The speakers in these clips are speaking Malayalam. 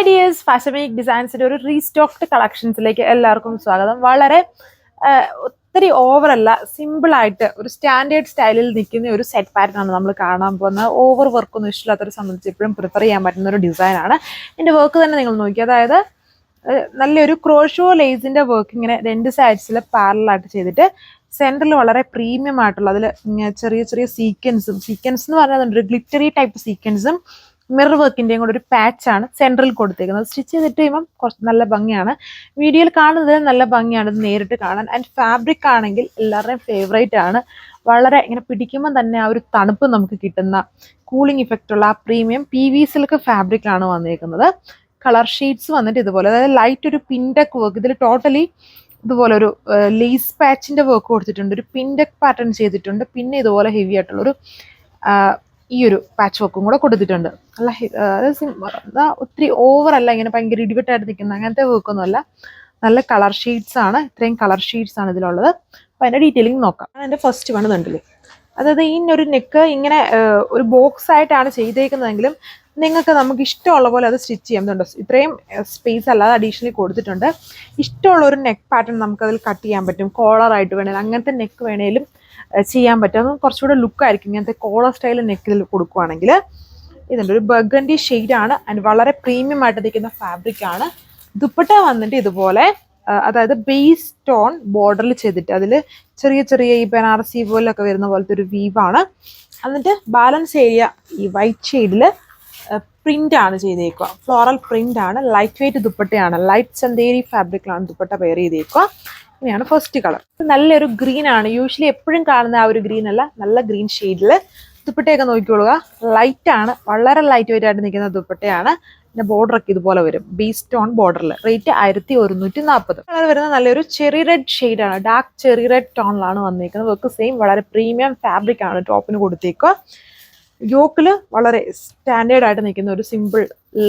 ഹായ് ഡിയേഴ്സ്, ഫാഷൻ വീക്ക് ഡിസൈൻസിന്റെ ഒരു റീസ്റ്റോക്ഡ് കളക്ഷൻസിലേക്ക് എല്ലാവർക്കും സ്വാഗതം. വളരെ ഒത്തിരി ഓവറല്ല, സിമ്പിൾ ആയിട്ട് ഒരു സ്റ്റാൻഡേർഡ് സ്റ്റൈലിൽ നിൽക്കുന്ന ഒരു സെറ്റ് പാറ്റേൺ ആണ് നമ്മൾ കാണാൻ പോകുന്നത്. ഓവർ വർക്കൊന്നും ഇഷ്ടമില്ലാത്തവരെ സംബന്ധിച്ച് എപ്പോഴും പ്രിഫർ ചെയ്യാൻ പറ്റുന്ന ഒരു ഡിസൈനാണ്. ഇതിന്റെ വർക്ക് തന്നെ നിങ്ങൾ നോക്കി, അതായത് നല്ലൊരു ക്രോഷോ ലേസിന്റെ വർക്ക് ഇങ്ങനെ രണ്ട് സൈഡ്സിൽ പാരലായിട്ട് ചെയ്തിട്ട് സെൻറ്ററിൽ വളരെ പ്രീമിയം ആയിട്ടുള്ള അതിൽ ചെറിയ ചെറിയ സീക്വൻസ് എന്ന് പറഞ്ഞാൽ ഒരു ഗ്ലിറ്ററി ടൈപ്പ് സീക്വൻസും മിറർ വർക്കിൻ്റെയും കൂടെ ഒരു പാച്ചാണ് സെൻട്രൽ കൊടുത്തേക്കുന്നത്. സ്റ്റിച്ച് ചെയ്തിട്ട് കഴിയുമ്പം കുറച്ച് നല്ല ഭംഗിയാണ്. വീഡിയോയിൽ കാണുന്നത് നല്ല ഭംഗിയാണ് ഇത് നേരിട്ട് കാണാൻ. ആൻഡ് ഫാബ്രിക് ആണെങ്കിൽ എല്ലാവരുടെയും ഫേവറേറ്റ് ആണ്. വളരെ ഇങ്ങനെ പിടിക്കുമ്പോൾ തന്നെ ആ ഒരു തണുപ്പ് നമുക്ക് കിട്ടുന്ന കൂളിംഗ് ഇഫക്റ്റ് ഉള്ള ആ പ്രീമിയം PV സിൽക്ക് ഫാബ്രിക്കാണ് വന്നേക്കുന്നത്. കളർ ഷെയ്ഡ്സ് വന്നിട്ട് ഇതുപോലെ, അതായത് ലൈറ്റ് ഒരു പിൻടെക് വർക്ക്, ഇതിൽ ടോട്ടലി ഇതുപോലെ ഒരു ലേസ് പാച്ചിന്റെ വർക്ക് കൊടുത്തിട്ടുണ്ട്, ഒരു പിൻടെക് പാറ്റേൺ ചെയ്തിട്ടുണ്ട്, പിന്നെ ഇതുപോലെ ഹെവി ആയിട്ടുള്ളൊരു ഈ ഒരു പാച്ച് വർക്കും കൂടെ കൊടുത്തിട്ടുണ്ട്. നല്ല ഒത്തിരി ഓവർ അല്ല, ഇങ്ങനെ ഭയങ്കര ഇടിവെട്ടായിട്ട് നിൽക്കുന്ന അങ്ങനത്തെ വർക്കൊന്നും അല്ല. നല്ല കളർ ഷെയ്ഡ്സ് ആണ്, ഇത്രയും കളർ ഷെയ്ഡ്സ് ആണ് ഇതിലുള്ളത്. അപ്പോൾ അതിൻ്റെ ഡീറ്റെയിലിംഗ് നോക്കാം. എൻ്റെ ഫസ്റ്റ് വൺ കണ്ടില്ലേ, അതായത് ഈ ഒരു നെക്ക് ഇങ്ങനെ ഒരു ബോക്സ് ആയിട്ടാണ് ചെയ്തേക്കുന്നതെങ്കിലും നമുക്ക് ഇഷ്ടമുള്ള പോലെ അത് സ്റ്റിച്ച് ചെയ്യാൻ ഇത്രയും സ്പേസ് അല്ലാതെ അഡീഷണലി കൊടുത്തിട്ടുണ്ട്. ഇഷ്ടമുള്ള ഒരു നെക്ക് പാറ്റേൺ നമുക്കതിൽ കട്ട് ചെയ്യാൻ പറ്റും. കോളറായിട്ട് വേണേലും അങ്ങനത്തെ നെക്ക് വേണേലും ചെയ്യാൻ പറ്റും. അത് കുറച്ചുകൂടെ ലുക്കായിരിക്കും ഇങ്ങനത്തെ കോളർ സ്റ്റൈൽ നെക്കിൽ കൊടുക്കുവാണെങ്കിൽ. ഇതിൻ്റെ ഒരു ബർഗണ്ടി ഷെയ്ഡാണ് ആൻഡ് വളരെ പ്രീമിയം ആയിട്ട് നിൽക്കുന്ന ഫാബ്രിക് ആണ്. ദുപ്പട്ട വന്നിട്ട് ഇതുപോലെ, അതായത് ബേസ് ടോൺ ബോർഡറിൽ ചെയ്തിട്ട് അതിൽ ചെറിയ ചെറിയ ഈ ബനാറസി പോലൊക്കെ വരുന്ന പോലത്തെ ഒരു വീവാണ്. എന്നിട്ട് ബാലൻസ് ഏരിയ ഈ വൈറ്റ് ഷെയ്ഡിൽ പ്രിന്റ് ആണ് ചെയ്തേക്കുക. ഫ്ലോറൽ പ്രിന്റ് ആണ്, ലൈറ്റ് വെയിറ്റ് ദുപ്പട്ടയാണ്. ലൈറ്റ് ചന്തേരി ഫാബ്രിക്കിലാണ് ദുപ്പട്ട പെയർ ചെയ്തേക്കുക. ഇങ്ങനെയാണ് ഫസ്റ്റ് കളർ. നല്ലൊരു ഗ്രീൻ ആണ്, യൂഷ്വലി എപ്പോഴും കാണുന്ന ആ ഒരു ഗ്രീൻ അല്ല, നല്ല ഗ്രീൻ ഷെയ്ഡിൽ ദുപ്പട്ടയൊക്കെ നോക്കിക്കൊള്ളുക. ലൈറ്റ് ആണ്, വളരെ ലൈറ്റ് വെയിറ്റ് ആയിട്ട് നിൽക്കുന്ന ദുപ്പട്ടയാണ്. പിന്നെ ബോർഡറൊക്കെ ഇതുപോലെ വരും, ബേസ് ടോൺ ബോർഡറിൽ. റേറ്റ് 1140. കളർ വരുന്ന നല്ലൊരു ചെറി റെഡ് ഷെയ്ഡാണ്, ഡാർക്ക് ചെറി റെഡ് ടോണിലാണ് വന്നിരിക്കുന്നത്. വർക്ക് സെയിം വളരെ പ്രീമിയം ഫാബ്രിക് ആണ് ടോപ്പിന് കൊടുത്തേക്കുക. യോക്കില് വളരെ സ്റ്റാൻഡേർഡ് ആയിട്ട് നിൽക്കുന്ന ഒരു സിമ്പിൾ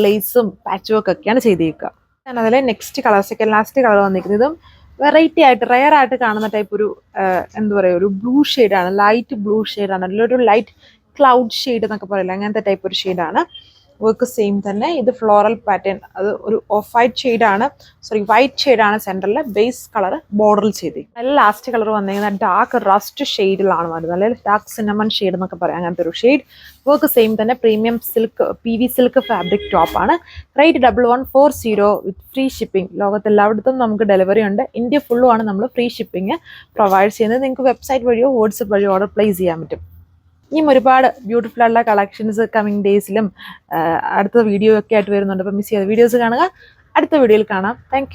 ലേസും പാച്ച് വർക്ക് ഒക്കെയാണ് ചെയ്തേക്കുക. ഞാൻ അതിലെ next colour, second last colour വന്നിരിക്കുന്നത് ഇതും വെറൈറ്റി ആയിട്ട് റയർ ആയിട്ട് കാണുന്ന ടൈപ്പ് ഒരു എന്താ പറയുക, ഒരു ബ്ലൂ ഷെയ്ഡാണ്, ലൈറ്റ് ബ്ലൂ ഷെയ്ഡാണ്, അതിലൊരു ലൈറ്റ് ക്ലൗഡ് ഷെയ്ഡ് എന്നൊക്കെ പറയില്ല, അങ്ങനത്തെ ടൈപ്പ് ഒരു ഷെയ്ഡാണ്. വർക്ക് സെയിം തന്നെ. ഇത് ഫ്ലോറൽ പാറ്റേൺ, അത് ഒരു ഓഫ് വൈറ്റ് ഷെയ്ഡാണ്, വൈറ്റ് ഷെയ്ഡാണ് സെൻറ്ററിൽ ബേസ് കളർ ബോർഡറിൽ ചെയ്ത്. നല്ല ലാസ്റ്റ് കളർ വന്നിരിക്കുന്നത് ഡാർക്ക് റസ്റ്റ് ഷെയ്ഡിലാണ് വരുന്നത്, അല്ലെങ്കിൽ ഡാർക്ക് സിനമൺ ഷെയ്ഡ് എന്നൊക്കെ പറയാം, അങ്ങനത്തെ ഒരു ഷെയ്ഡ്. വർക്ക് സെയിം തന്നെ, premium silk PV silk fabric ടോപ്പാണ്. Rate 1140 with free shipping. ലോകത്തെല്ലായിടത്തും നമുക്ക് ഡെലിവറി ഉണ്ട്. ഇന്ത്യ ഫുള്ളുമാണ് നമ്മൾ ഫ്രീ ഷിപ്പിംഗ് പ്രൊവൈഡ് ചെയ്യുന്നത്. നിങ്ങൾക്ക് വെബ്സൈറ്റ് വഴിയോ വാട്സപ്പ് വഴിയോ ഓർഡർ പ്ലേസ് ചെയ്യാൻ പറ്റും. ഇനിയും ഒരുപാട് ബ്യൂട്ടിഫുൾ ആയിട്ടുള്ള കളക്ഷൻസ് കമ്മിങ് ഡേയ്സിലും അടുത്ത വീഡിയോ ഒക്കെ ആയിട്ട് വരുന്നുണ്ട്. അപ്പോൾ മിസ് ചെയ്യാതെ വീഡിയോസ് കാണുക. അടുത്ത വീഡിയോയിൽ കാണാം. താങ്ക്